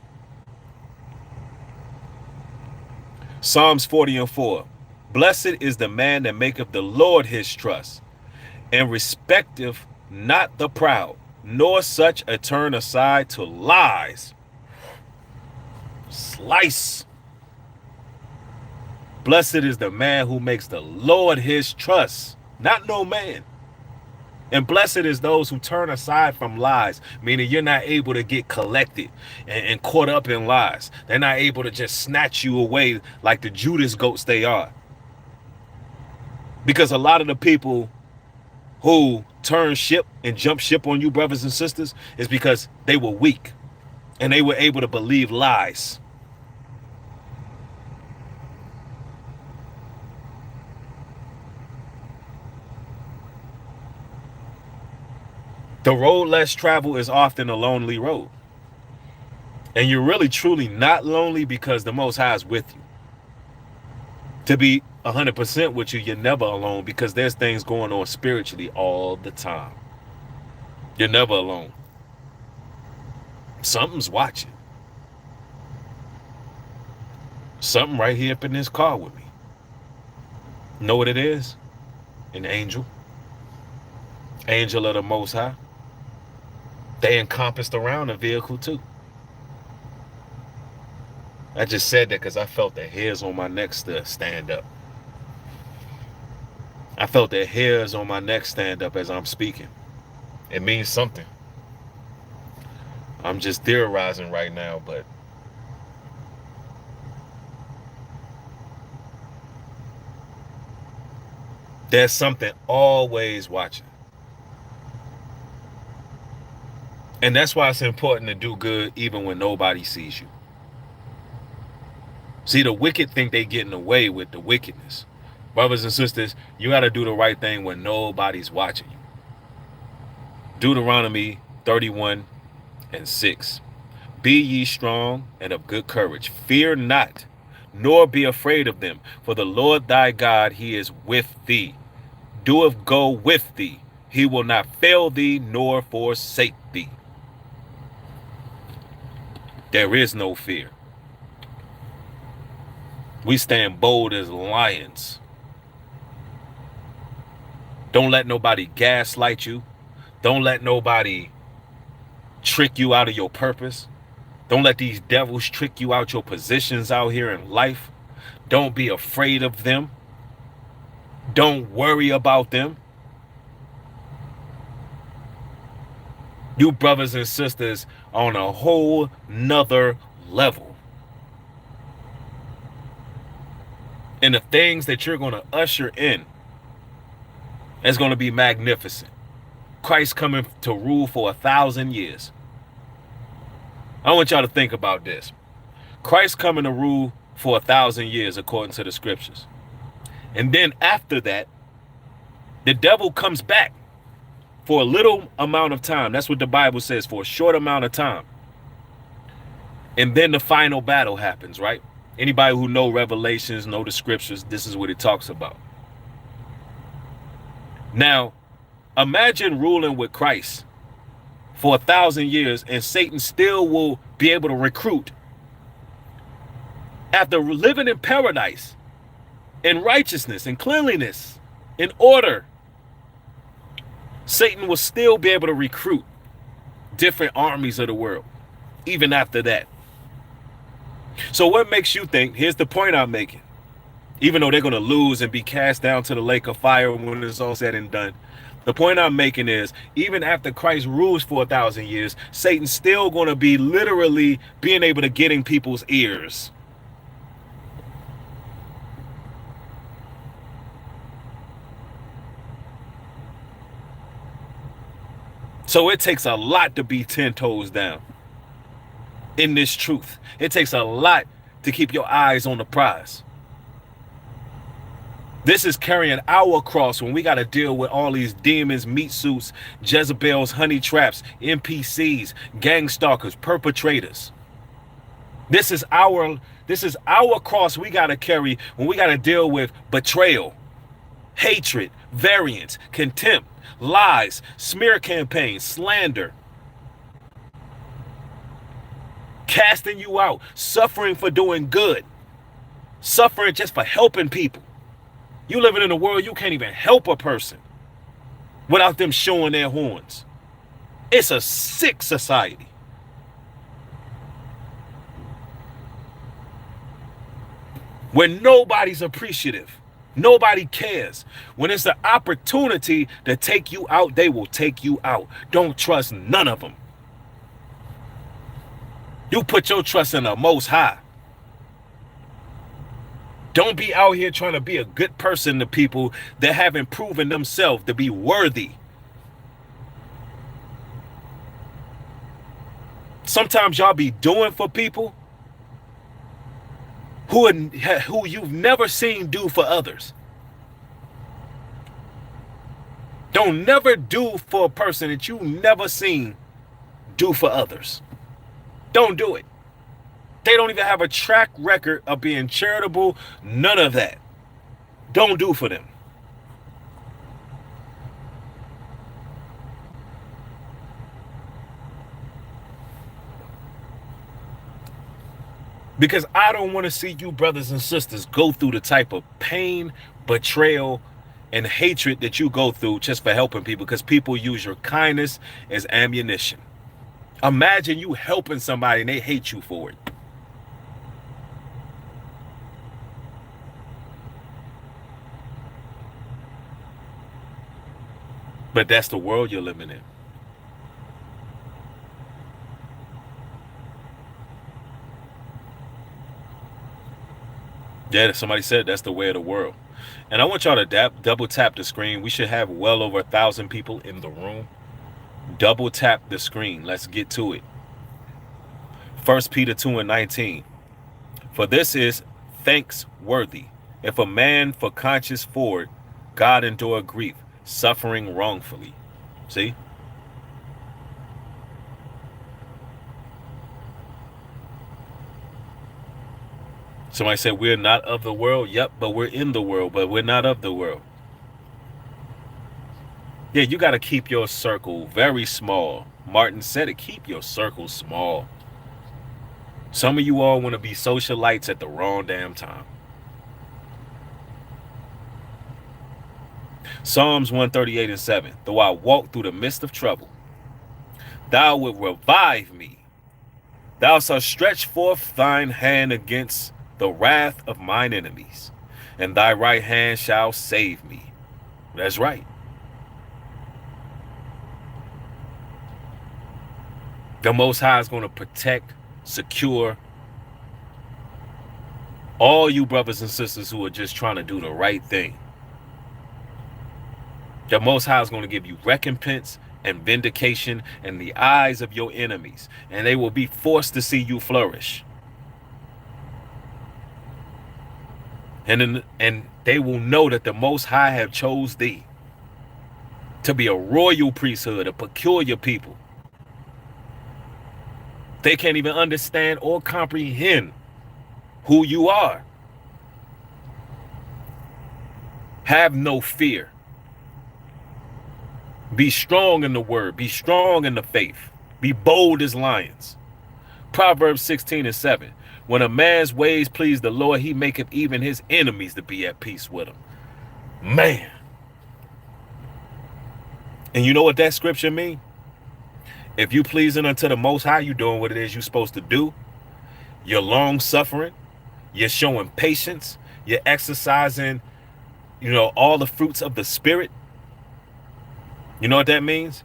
Psalms 40:4. Blessed is the man that maketh the Lord his trust, and respecteth not the proud, nor such a turn aside to lies. Slice. Blessed is the man who makes the Lord his trust, not no man. And blessed is those who turn aside from lies, meaning you're not able to get collected and caught up in lies. They're not able to just snatch you away like the Judas goats they are. Because a lot of the people who turn ship and jump ship on you, brothers and sisters, is because they were weak and they were able to believe lies. The road less traveled is often a lonely road. And you're really truly not lonely because the Most High is with you. To be 100% with you, you're never alone because there's things going on spiritually all the time. You're never alone. Something's watching. Something right here up in this car with me. Know what it is? An angel. Angel of the Most High. They encompassed around the vehicle too. I just said that because I felt the hairs on my neck stand up. I felt the hairs on my neck stand up as I'm speaking. It means something. I'm just theorizing right now, but there's something always watching. And that's why it's important to do good even when nobody sees you. See, the wicked think they getting away with the wickedness. Brothers and sisters, you got to do the right thing when nobody's watching you. Deuteronomy 31:6. Be ye strong and of good courage. Fear not, nor be afraid of them. For the Lord thy God, he is with thee. Doeth go with thee. He will not fail thee, nor forsake thee. There is no fear. We stand bold as lions. Don't let nobody gaslight you. Don't let nobody trick you out of your purpose. Don't let these devils trick you out your positions out here in life. Don't be afraid of them. Don't worry about them. You brothers and sisters are on a whole nother level. And the things that you're going to usher in is going to be magnificent. Christ coming to rule for 1,000 years. I want y'all to think about this. Christ coming to rule for 1,000 years according to the scriptures. And then after that, the devil comes back for a little amount of time. That's what the Bible says, for a short amount of time. And then the final battle happens, right? Anybody who know Revelations, know the scriptures, this is what it talks about. Now, imagine ruling with Christ for 1,000 years and Satan still will be able to recruit. After living in paradise, in righteousness, in cleanliness, in order, Satan will still be able to recruit different armies of the world, even after that. So what makes you think, here's the point I'm making, even though they're going to lose and be cast down to the lake of fire when it's all said and done. The point I'm making is, even after Christ rules for 1,000 years, Satan's still going to be literally being able to get in people's ears. So it takes a lot to be 10 toes down in this truth. It takes a lot to keep your eyes on the prize. This is carrying our cross when we got to deal with all these demons, meat suits, Jezebels, honey traps, NPCs, gang stalkers, perpetrators. This is our cross we got to carry when we got to deal with betrayal, hatred, variance, contempt, lies, smear campaigns, slander, casting you out, suffering for doing good, suffering just for helping people. You living in a world you can't even help a person without them showing their horns. It's a sick society. Where nobody's appreciative. Nobody cares. When it's the opportunity to take you out, they will take you out. Don't trust none of them. You put your trust in the Most High. Don't be out here trying to be a good person to people that haven't proven themselves to be worthy. Sometimes y'all be doing for people who you've never seen do for others. Don't never do for a person that you never seen do for others. Don't do it. They don't even have a track record of being charitable. None of that. Don't do for them. Because I don't want to see you brothers and sisters go through the type of pain, betrayal, and hatred that you go through just for helping people, because people use your kindness as ammunition. Imagine you helping somebody and they hate you for it. But that's the world you're living in. Yeah, somebody said that's the way of the world. And I want y'all to double tap the screen. We should have well over 1,000 people in the room. Double tap the screen. Let's get to it. 1 Peter 2:19. For this is thanks worthy, if a man for conscience forward, God endure grief, suffering wrongfully. See? Somebody said we're not of the world. Yep, but we're in the world, but we're not of the world. Yeah, you got to keep your circle very small. Martin said it, keep your circle small. Some of you all want to be socialites at the wrong damn time. Psalms 138:7. Though I walk through the midst of trouble, thou wilt revive me. Thou shalt stretch forth thine hand against the wrath of mine enemies, and thy right hand shall save me. That's right. The Most High is going to protect, secure all you brothers and sisters who are just trying to do the right thing. The Most High is going to give you recompense and vindication in the eyes of your enemies, and they will be forced to see you flourish. And they will know that the Most High have chose thee to be a royal priesthood, a peculiar people. They can't even understand or comprehend who you are. Have no fear. Be strong in the word. Be strong in the faith. Be bold as lions. Proverbs 16:7. When a man's ways please the Lord, he maketh even his enemies to be at peace with him. Man. And you know what that scripture means? If you pleasing unto the Most High, you doing what it is you're supposed to do. You're long suffering. You're showing patience. You're exercising, all the fruits of the spirit. You know what that means?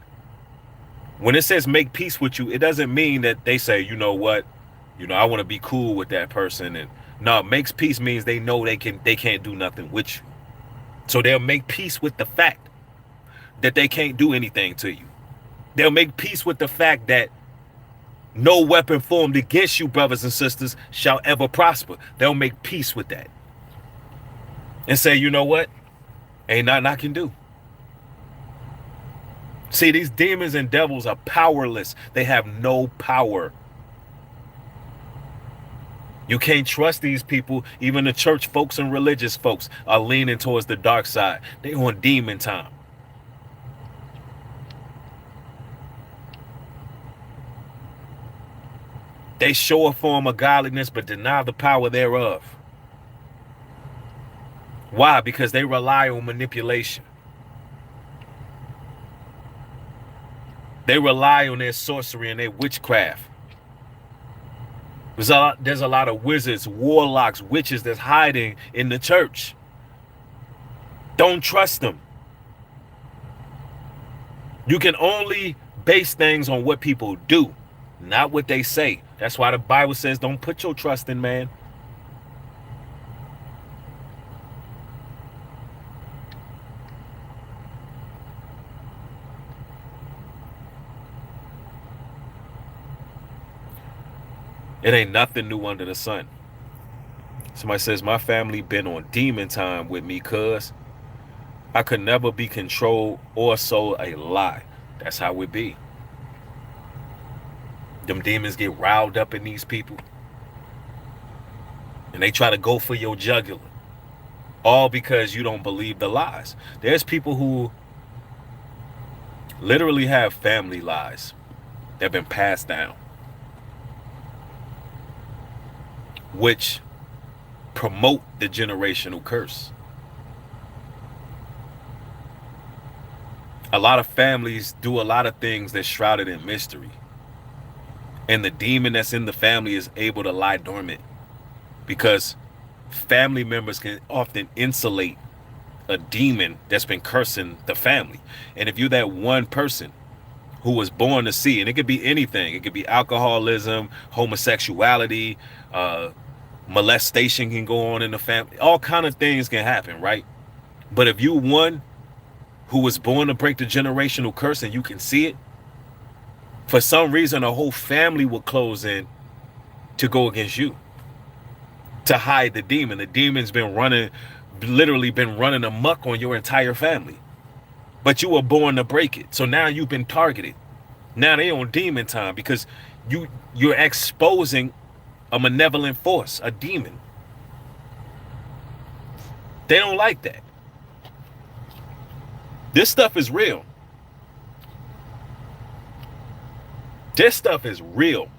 When it says make peace with you, it doesn't mean that they say, you know what, I want to be cool with that person. And no, makes peace means they know they can't do nothing with you. So they'll make peace with the fact that they can't do anything to you. They'll make peace with the fact that no weapon formed against you, brothers and sisters, shall ever prosper. They'll make peace with that. And say, you know what? Ain't nothing I can do. See, these demons and devils are powerless. They have no power. You can't trust these people. Even the church folks and religious folks are leaning towards the dark side. They on demon time. They show a form of godliness but deny the power thereof. Why? Because they rely on manipulation. They rely on their sorcery and their witchcraft. There's a lot of wizards, warlocks, witches that's hiding in the church. Don't trust them. You can only base things on what people do, not what they say. That's why the Bible says don't put your trust in man. It ain't nothing new under the sun. Somebody says, my family been on demon time with me, cuz I could never be controlled or sold a lie. That's how it be. Them demons get riled up in these people. And they try to go for your jugular. All because you don't believe the lies. There's people who literally have family lies that have been passed down, which promote the generational curse. A lot of families do a lot of things that's shrouded in mystery. And the demon that's in the family is able to lie dormant because family members can often insulate a demon that's been cursing the family. And if you're that one person who was born to see, and it could be anything, it could be alcoholism, homosexuality, molestation can go on in the family, all kind of things can happen, right? But if you one who was born to break the generational curse and you can see it, for some reason a whole family will close in to go against you, to hide the demon. The demon's been literally been running amok on your entire family, but you were born to break it. So now you've been targeted. Now they on demon time because you're exposing a malevolent force, a demon. They don't like that. This stuff is real. This stuff is real.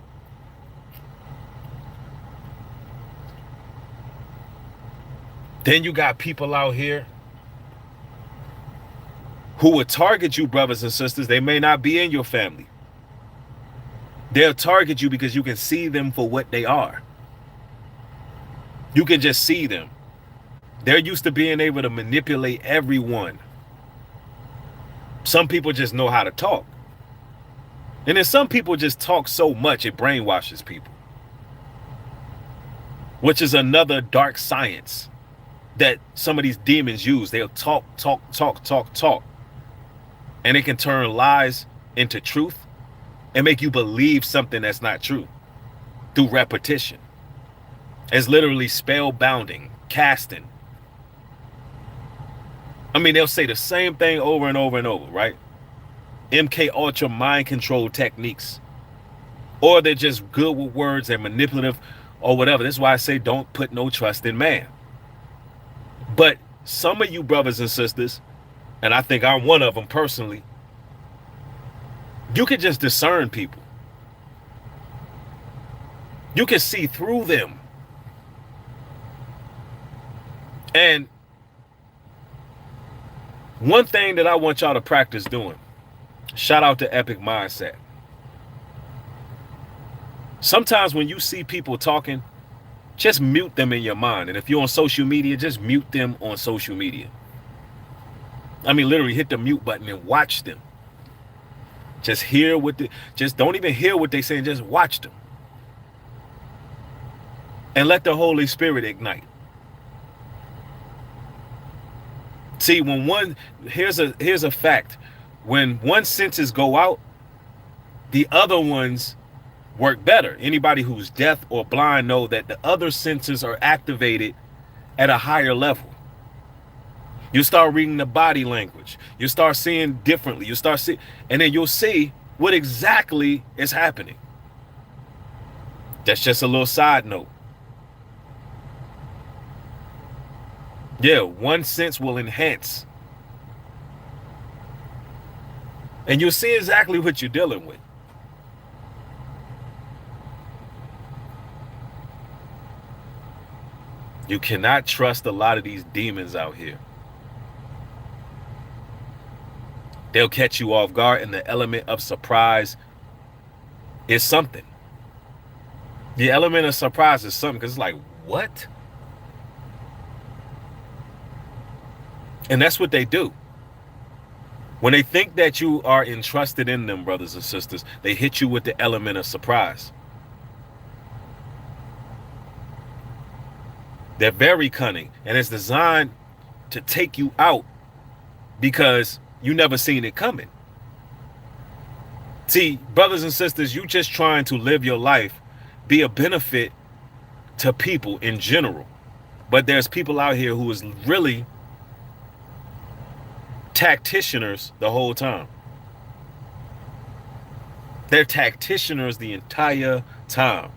Then you got people out here who will target you, brothers and sisters. They may not be in your family. They'll target you because you can see them for what they are. You can just see them. They're used to being able to manipulate everyone. Some people just know how to talk. And then some people just talk so much it brainwashes people. Which is another dark science that some of these demons use. They'll talk. And it can turn lies into truth and make you believe something that's not true through repetition. It's literally spellbounding, casting. I mean, they'll say the same thing over and over and over, right? MK Ultra mind control techniques. Or they're just good with words and manipulative or whatever. That's why I say don't put no trust in man. But some of you brothers and sisters, and I think I'm one of them personally, you can just discern people. You can see through them. And one thing that I want y'all to practice doing, shout out to Epic Mindset. Sometimes when you see people talking Just mute them in your mind. And if you're on social media, just mute them on social media. I mean, literally hit the mute button and watch them. Just hear just don't even hear what they say, just watch them. And let the Holy Spirit ignite. See, here's a fact. When one senses go out, the other ones work better. Anybody who's deaf or blind know that the other senses are activated at a higher level. You start reading the body language. You start seeing differently. And then you'll see what exactly is happening. That's just a little side note. Yeah, one sense will enhance. And you'll see exactly what you're dealing with. You cannot trust a lot of these demons out here. They'll catch you off guard, and the element of surprise is something. The element of surprise is something, because it's like, what? And that's what they do. When they think that you are entrusted in them, brothers and sisters, they hit you with the element of surprise. They're very cunning, and it's designed to take you out because you never seen it coming. See, brothers and sisters, you just trying to live your life, be a benefit to people in general. But there's people out here who is really tacticianers the whole time. They're tacticianers the entire time.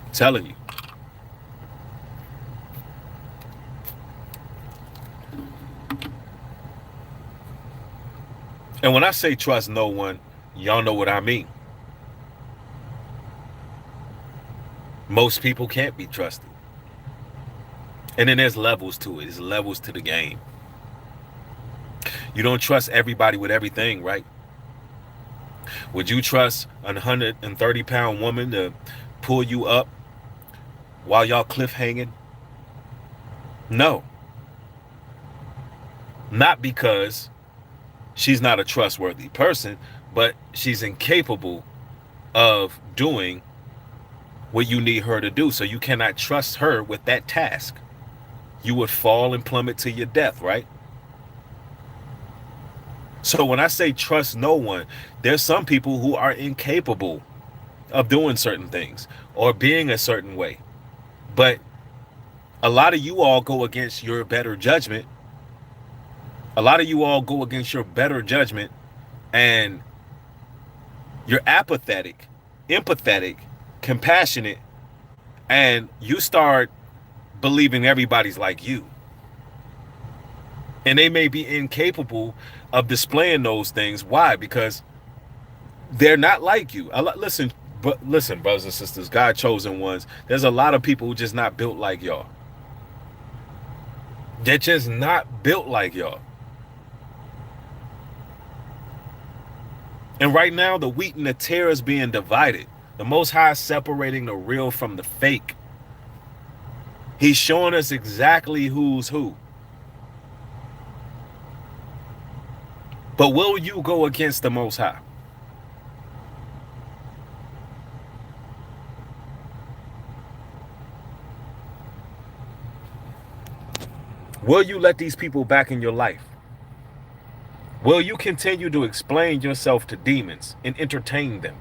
I'm telling you. And when I say trust no one, y'all know what I mean. Most people can't be trusted. And then there's levels to it. There's levels to the game. You don't trust everybody with everything, right? Would you trust a 130-pound woman to pull you up while y'all cliff hanging? No. Not because she's not a trustworthy person, but she's incapable of doing what you need her to do. So you cannot trust her with that task. You would fall and plummet to your death, right? So when I say trust no one, there's some people who are incapable of doing certain things or being a certain way. But a lot of you all go against your better judgment. A lot of you all go against your better judgment, and you're apathetic, empathetic, compassionate, and you start believing everybody's like you. And they may be incapable of displaying those things. Why? Because they're not like you. Listen, brothers and sisters, God chosen ones, there's a lot of people who just not built like y'all. They're just not built like y'all. And right now, the wheat and the tare is being divided. The Most High is separating the real from the fake. He's showing us exactly who's who. But will you go against the Most High? Will you let these people back in your life? Will you continue to explain yourself to demons and entertain them?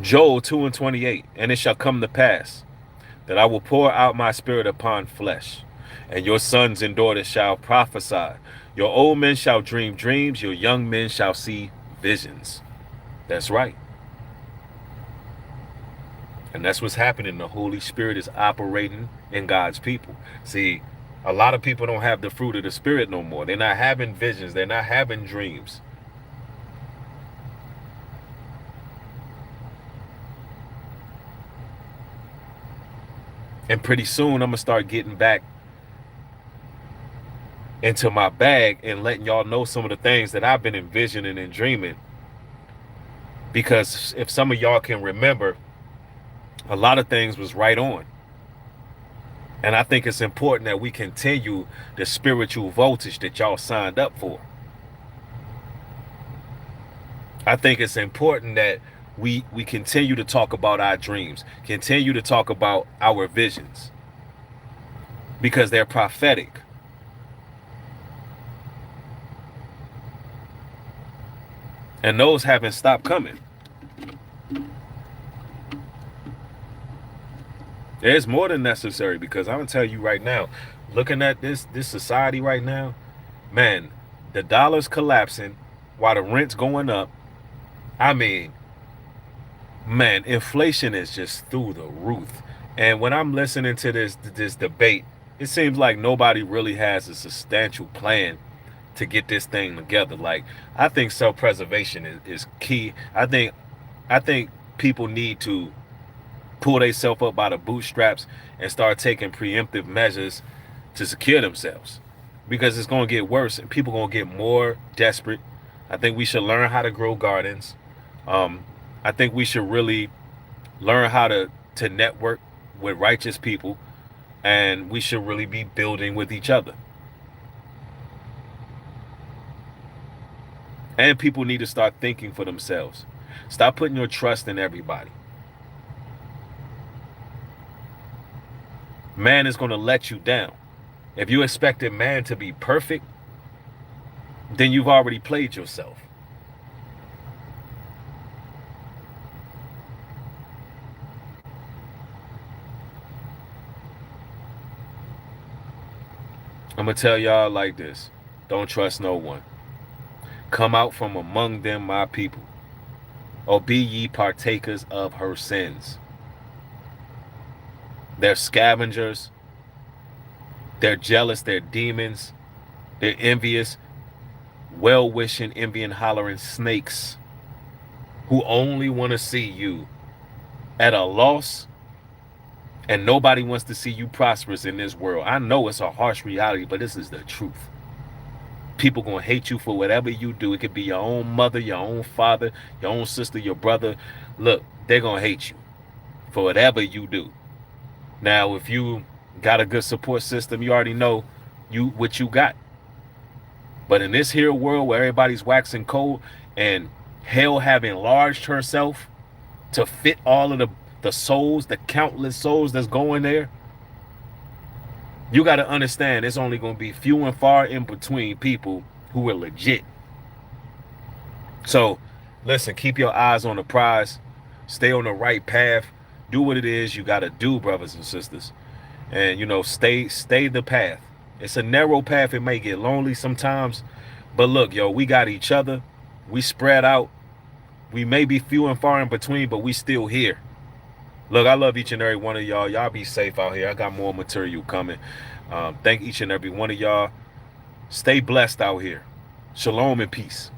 Joel 2:28, and it shall come to pass that I will pour out my spirit upon flesh, and your sons and daughters shall prophesy. Your old men shall dream dreams, your young men shall see visions. That's right. And that's what's happening. The Holy Spirit is operating in God's people. See, a lot of people don't have the fruit of the Spirit no more. They're not having visions. They're not having dreams. And pretty soon I'm gonna start getting back into my bag and letting y'all know some of the things that I've been envisioning and dreaming. Because if some of y'all can remember, a lot of things was right on. And I think it's important that we continue the spiritual voltage that y'all signed up for. I think it's important that we continue to talk about our dreams, continue to talk about our visions, because they're prophetic. And those haven't stopped coming. There's more than necessary, because I'm gonna tell you right now, looking at this society right now, man, the dollar's collapsing while the rent's going up. I mean, man, inflation is just through the roof. And when I'm listening to this debate, it seems like nobody really has a substantial plan to get this thing together. Like, I think self-preservation is key. I think people need to pull themselves up by the bootstraps and start taking preemptive measures to secure themselves, because it's going to get worse and people going to get more desperate. I think we should learn how to grow gardens. I think we should really learn how to network with righteous people, and we should really be building with each other. And people need to start thinking for themselves. Stop putting your trust in everybody. Man is going to let you down. If you expected man to be perfect, then you've already played yourself. I'm going to tell y'all like this. Don't trust no one. Come out from among them, my people, or be ye partakers of her sins. They're scavengers. They're jealous. They're demons. They're envious, well-wishing, envying, hollering snakes who only want to see you at a loss, and nobody wants to see you prosperous in this world. I know it's a harsh reality, but this is the truth. People gonna hate you for whatever you do. It could be your own mother, your own father, your own sister, your brother. Look, they're gonna hate you for whatever you do. Now, if you got a good support system, you already know what you got. But in this here world where everybody's waxing cold and hell have enlarged herself to fit all of the souls, the countless souls that's going there, you got to understand it's only going to be few and far in between people who are legit. So, listen, keep your eyes on the prize. Stay on the right path. Do what it is you got to do, brothers and sisters. And, stay the path. It's a narrow path. It may get lonely sometimes. But look, yo, we got each other. We spread out. We may be few and far in between, but we still here. Look, I love each and every one of y'all. Y'all be safe out here. I got more material coming. Thank each and every one of y'all. Stay blessed out here. Shalom and peace.